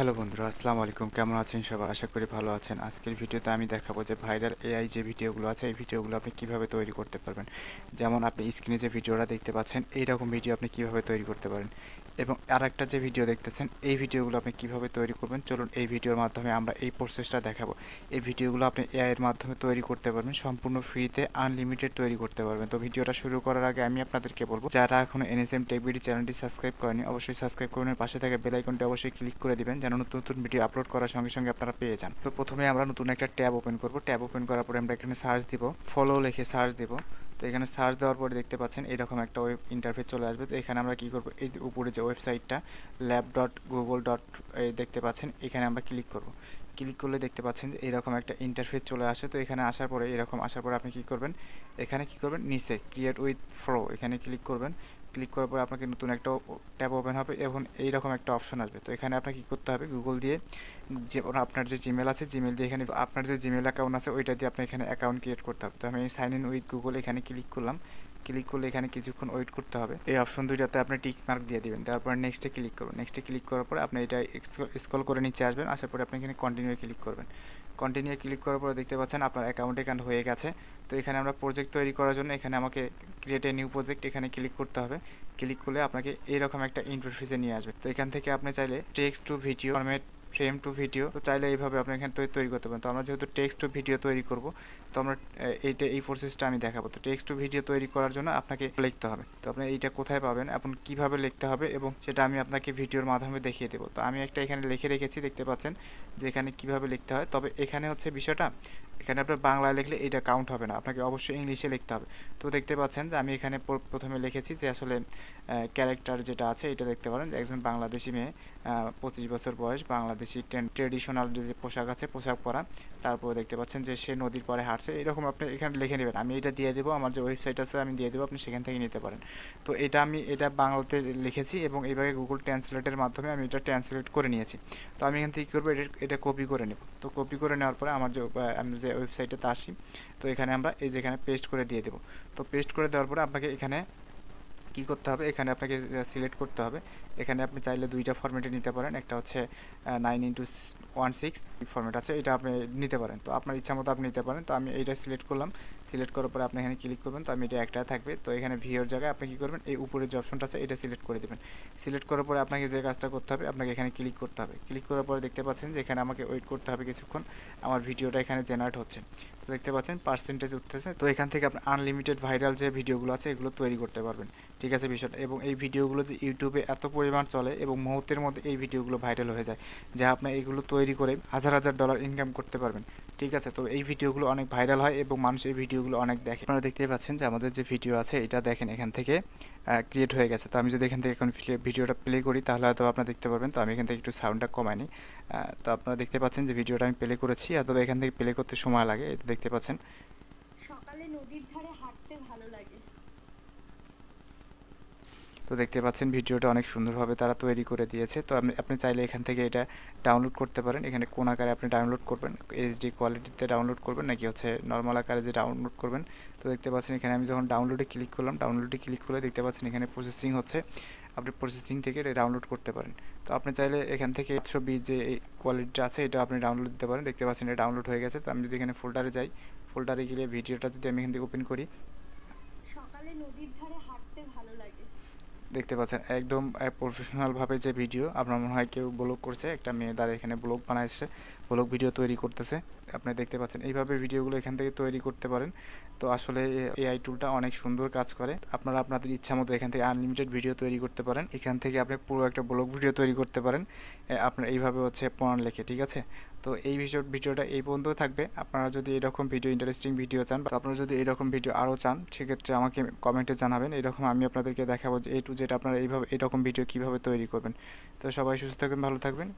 Hello বন্ধুরা, আসসালামু আলাইকুম। কেমন আছেন সবাই? আশা করি ভালো আছেন। আজকের ভিডিওতে আমি দেখাবো যে ভাইরাল এআই যে ভিডিওগুলো আছে এই ভিডিওগুলো আপনি কিভাবে তৈরি করতে পারবেন। যেমন আপনি স্ক্রিনে যে ভিডিওটা দেখতে পাচ্ছেন এইরকম ভিডিও আপনি কিভাবে তৈরি করতে পারেন, এবং আরেকটা যে ভিডিও দেখতেছেন এই ভিডিওগুলো আপনি কিভাবে তৈরি করবেন। চলুন এই ভিডিওর মাধ্যমে আমরা এই প্রসেসটা দেখাবো। এই ভিডিওগুলো আপনি এআই এর মাধ্যমে তৈরি করতে পারবেন, সম্পূর্ণ ফ্রিতে আনলিমিটেড তৈরি করতে পারবেন। তো ভিডিওটা শুরু করার আগে আমি আপনাদেরকে বলবো, যারা এখনো এনএসএম টেক বিডি চ্যানেলটি সাবস্ক্রাইব করেনি অবশ্যই সাবস্ক্রাইব করুন, পাশে থাকা বেল আইকনটি অবশ্যই ক্লিক করে দিবেন যেন নতুন নতুন ভিডিও আপলোড করার সঙ্গে সঙ্গে আপনারা পেয়ে যান। তো প্রথমে আমরা নতুন একটা ট্যাব ওপেন করব। ট্যাব ওপেন করার পরে আমরা এখানে সার্চ দিব, ফলো লিখে সার্চ দিব। তো এখানে সার্চ দেওয়ার পরে দেখতে পাচ্ছেন এরকম একটা ওয়েব ইন্টারফেস চলে আসবে। তো এখানে আমরা কি করব, এই যে উপরে যে ওয়েবসাইটটা lab.google. দেখতে পাচ্ছেন, এখানে আমরা ক্লিক করব। ক্লিক করলে দেখতে পাচ্ছেন যে এরকম একটা ইন্টারফেস চলে আসে। তো এখানে আসার পরে এরকম আসার পরে আপনি কি করবেন, এখানে কি করবেন, নিচে ক্রিয়েট উইথ ফ্লো এখানে ক্লিক করবেন। ক্লিক করার পরে আপনাকে নতুন একটা ট্যাব ওপেন হবে এবং এইরকম একটা অপশন আসবে। তো এখানে আপনাকে কী করতে হবে, গুগল দিয়ে যে আপনার যে জিমেল আছে জিমেল দিয়ে এখানে আপনার যে জিমেল অ্যাকাউন্ট আছে ওইটা দিয়ে আপনি এখানে অ্যাকাউন্ট ক্রিয়েট করতে হবে। তো আমি সাইন ইন উইথ গুগল এখানে ক্লিক করলাম। ক্লিক করলে এখানে কিছুক্ষণ ওয়েট করতে হবে। এই অপশন দুইটাতে আপনি টিক মার্ক দিয়ে দিবেন, তারপর নেক্সটে ক্লিক করবেন। নেক্সটে ক্লিক করার পরে আপনি এটা স্ক্রল করে নিচে আসবেন, আসার পরে আপনি এখানে কন্টিনিউ ক্লিক করবেন। কন্টিনিউ ক্লিক করার পরে দেখতে পাচ্ছেন আপনার অ্যাকাউন্ট এখানে হয়ে গেছে। তো এখানে আমরা প্রজেক্ট তৈরি করার জন্য এখানে আমাকে ক্রিয়েট এ নিউ প্রজেক্ট এখানে ক্লিক করতে হবে। ক্লিক করলে আপনাকে এইরকম একটা ইন্টারফেসে নিয়ে আসবে। তো এখান থেকে আপনি চাইলে text to video format, frame to video, তো চাইলে এইভাবে আপনি এখানে তৈরি করতে পারেন। তো আমরা যেহেতু টেক্সট টু ভিডিও তৈরি করব, তো আমরা এই প্রসেসটা আমি দেখাবো। তো টেক্সট টু ভিডিও তৈরি করার জন্য আপনাকে লিখতে হবে। তো আপনি এইটা কোথায় পাবেন এবং কিভাবে লিখতে হবে এবং সেটা আমি আপনাকে ভিডিওর মাধ্যমে দেখিয়ে দেবো। তো আমি একটা এখানে লিখে রেখেছি, দেখতে পাচ্ছেন যে এখানে কিভাবে লিখতে হয়। তবে এখানে হচ্ছে বিষয়টা, এখানে আপনার বাংলায় লিখলে এটা কাউন্ট হবে না, আপনাকে অবশ্যই ইংলিশে লিখতে হবে। তো দেখতে পাচ্ছেন যে আমি এখানে প্রথমে লিখেছি যে আসলে ক্যারেক্টার যেটা আছে এটা দেখতে পারেন, একজন বাংলাদেশি মেয়ে, 25 বছর বয়স, বাংলাদেশি ট্রেডিশনাল যে পোশাক আছে পোশাক পরা। তারপরে দেখতে পাচ্ছেন যে সে নদীর পাড়ে হাঁটছে, এরকম আপনি এখানে লিখে নেবেন। আমি এটা দিয়ে দেবো, আমার যে ওয়েবসাইট আছে আমি দিয়ে দেবো, আপনি সেখান থেকে নিতে পারেন। তো আমি এটা বাংলাতে লিখেছি এবং এইভাবে গুগল ট্রান্সলেটের মাধ্যমে আমি এটা ট্রান্সলেট করে নিয়েছি। তো আমি এখান থেকে কী করবো, এটা কপি করে নেব। তো কপি করে নেওয়ার পরে আমার যে আমি যে ওয়েবসাইটেতে আসি, তো এখানে আমরা এই যে এখানে পেস্ট করে দিয়ে দেবো। তো পেস্ট করে দেওয়ার পরে আপনাকে এখানে কী করতে হবে, এখানে আপনাকে সিলেক্ট করতে হবে। এখানে আপনি চাইলে দুইটা ফরম্যাটে নিতে পারেন, একটা হচ্ছে 9:16 ফরম্যাট আছে, এটা আপনি নিতে পারেন। তো আপনার ইচ্ছা মতো আপনি নিতে পারেন। তো আমি এইটা সিলেক্ট করলাম। সিলেক্ট করার পরে আপনি এখানে ক্লিক করবেন। তো আমি এটা একটা থাকবে। তো এখানে ভিওর জায়গায় আপনি কী করবেন, এই উপরে যে অপশনটা আছে এটা সিলেক্ট করে দেবেন। সিলেক্ট করার পরে আপনাকে যে কাজটা করতে হবে, আপনাকে এখানে ক্লিক করতে হবে। ক্লিক করার পরে দেখতে পাচ্ছেন যে এখানে আমাকে ওয়েট করতে হবে কিছুক্ষণ, আমার ভিডিওটা এখানে জেনারেট হচ্ছে। তো দেখতে পাচ্ছেন পার্সেন্টেজ উঠতেছে। তো এখান থেকে আপনি আনলিমিটেড ভাইরাল যে ভিডিওগুলো আছে এগুলো তৈরি করতে পারবেন। ঠিক আছে বিষয়টা, এবং এই ভিডিওগুলো যে ইউটিউবে এত পরিমাণ চলে এবং মুহূর্তের মধ্যে এই ভিডিওগুলো ভাইরাল হয়ে যায়, যা আপনি এইগুলো তৈরি করে হাজার হাজার ডলার ইনকাম করতে পারবেন। ঠিক আছে, তো এই ভিডিওগুলো অনেক ভাইরাল হয় এবং মানুষ এই ভিডিওগুলো অনেক দেখে। আপনারা দেখতেই পাচ্ছেন যে আমাদের যে ভিডিও আছে এটা দেখেন এখান থেকে ক্রিয়েট হয়ে গেছে। তো আমি যদি এখান থেকে এখন ভিডিওটা প্লে করি তাহলে হয়তো আপনারা দেখতে পারবেন। তো আমি এখান থেকে একটু সাউন্ডটা কমাই নিই। তো আপনারা দেখতে পাচ্ছেন যে ভিডিওটা আমি প্লে করেছি, অথবা এখান থেকে প্লে করতে সময় লাগে। এটা দেখতে পাচ্ছেন, সকালে নদীর ধারে হাঁটতে ভালো লাগে। তো দেখতে পাচ্ছেন ভিডিওটা অনেক সুন্দরভাবে তারা তৈরি করে দিয়েছে। তো আপনি চাইলে এখান থেকে এটা ডাউনলোড করতে পারেন। এখানে কোন আকারে আপনি ডাউনলোড করবেন, এইচডি কোয়ালিটিতে ডাউনলোড করবেন নাকি হচ্ছে নর্মাল আকারে যে ডাউনলোড করবেন। তো দেখতে পাচ্ছেন এখানে আমি যখন ডাউনলোডে ক্লিক করলাম, ডাউনলোডে ক্লিক করে দেখতে পাচ্ছেন এখানে প্রসেসিং হচ্ছে। আপনি প্রসেসিং থেকে এটা ডাউনলোড করতে পারেন। তো আপনি চাইলে এখান থেকে ছবি যে কোয়ালিটিটা আছে এটা আপনি ডাউনলোড দিতে পারেন। দেখতে পাচ্ছেন এটা ডাউনলোড হয়ে গেছে। তো আমি যদি এখানে ফোল্ডারে যাই, ফোল্ডারে গেলে ভিডিওটা যদি আমি এখান থেকে ওপেন করি, সকালে নদীর ধারে হাঁটতে ভালো লাগে। দেখতে পাচ্ছেন একদম প্রফেশনালভাবে যে ভিডিও, আপনার মনে হয় কেউ ব্লগ করছে, একটা মেয়ে দ্বারা এখানে ব্লগ বানাইছে, ব্লগ ভিডিও তৈরি করতেছে। আপনি দেখতে পাচ্ছেন এইভাবে ভিডিওগুলো এখান থেকে তৈরি করতে পারেন। তো আসলে এআই টুলটা অনেক সুন্দর কাজ করে। আপনারা আপনাদের ইচ্ছা মতো এখান থেকে আনলিমিটেড ভিডিও তৈরি করতে পারেন। এখান থেকে আপনি পুরো একটা ব্লগ ভিডিও তৈরি করতে পারেন আপনার এইভাবে হচ্ছে প্রমাণ লিখে। ঠিক আছে, তো এই ভিডিওটা এই পর্যন্ত থাকবে। আপনারা যদি এরকম ভিডিও, ইন্টারেস্টিং ভিডিও চান, বা আপনারা যদি এরকম ভিডিও আরও চান, সেক্ষেত্রে আমাকে কমেন্টে জানাবেন। এরকম আমি আপনাদেরকে দেখাবো যে A to Z আপনারা এইভাবে এরকম ভিডিও কীভাবে তৈরি করবেন। তো সবাই সুস্থ থাকবেন, ভালো থাকবেন।